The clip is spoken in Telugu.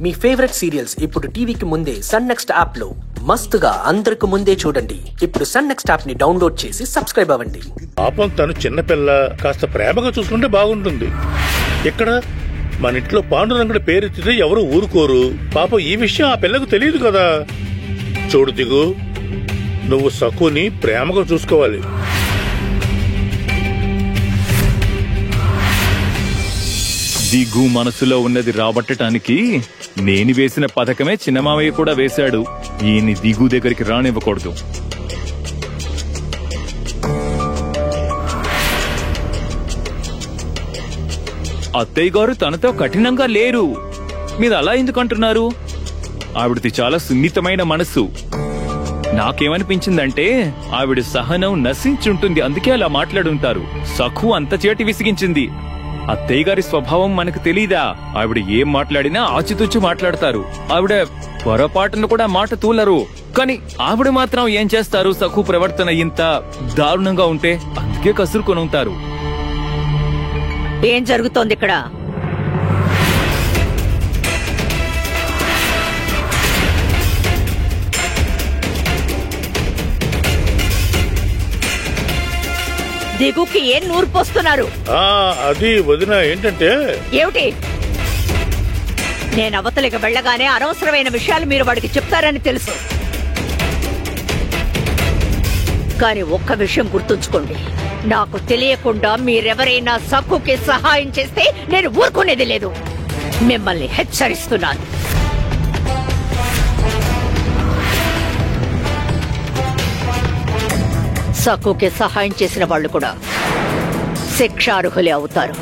మీ ఫేవరెట్ సీరియల్స్ ఇప్పుడు టీవీకి ముందే సన్ నెక్స్ట్ యాప్ లో మస్తుగా అందరికి ముందే చూడండి. ఇప్పుడు సన్ నెక్స్ట్ యాప్ ని డౌన్లోడ్ చేసి సబ్స్క్రైబ్ అవ్వండి. పాపం తను చిన్నపిల్ల, కాస్త ప్రేమగా చూసుకుంటే బాగుంటుంది. ఇక్కడ మన ఇంట్లో పాండురంగుడి పేరెత్తితే ఎవరు ఊరుకోరు. పాపం ఈ విషయం ఆ పిల్లకు తెలియదు కదా. చూడు దిగు, నువ్వు సక్కుని ప్రేమగా చూసుకోవాలి. దిగు మనసులో ఉన్నది రాబట్టడానికి నేను వేసిన పథకమే చిన్నమావయ్య కూడా వేశాడు. ఈయన్ని దిగు దగ్గరికి రానివ్వకూడదు. అత్తయ్య గారు తనతో కఠినంగా లేరు. మీరు అలా ఎందుకంటున్నారు? ఆవిడది చాలా సున్నితమైన మనసు. నాకేమనిపించిందంటే ఆవిడ సహనం నశించుంటుంది, అందుకే అలా మాట్లాడుంటారు. సఖు అంత చేటి విసిగించింది. అత్తయ్య గారి స్వభావం మనకు తెలీదా? ఆవిడ ఏం మాట్లాడినా ఆచితూచి మాట్లాడతారు. ఆవిడ పొరపాటును కూడా మాట తూలరు. కానీ ఆవిడ మాత్రం ఏం చేస్తారు? సఖు ప్రవర్తన ఇంత దారుణంగా ఉంటే అందుకే కసురుకొని ఉంటారు. ఏం జరుగుతోంది ఇక్కడ? దిగుకి ఏం నూరు పోస్తున్నారు? అది వదిన ఏంటంటే ఏమిటి? నేను అవతలికి వెళ్ళగానే అనవసరమైన విషయాలు మీరు వాడికి చెప్తారని తెలుసు. కానీ ఒక్క విషయం గుర్తుంచుకోండి, నాకు తెలియకుండా మీరెవరైనా సక్కుకి సహాయం చేస్తే నేను ఊరుకునేది లేదు. మిమ్మల్ని హెచ్చరిస్తున్నాను. సక్కుకి సహాయం చేసిన వాళ్ళు కూడా శిక్షార్హులే అవుతారు.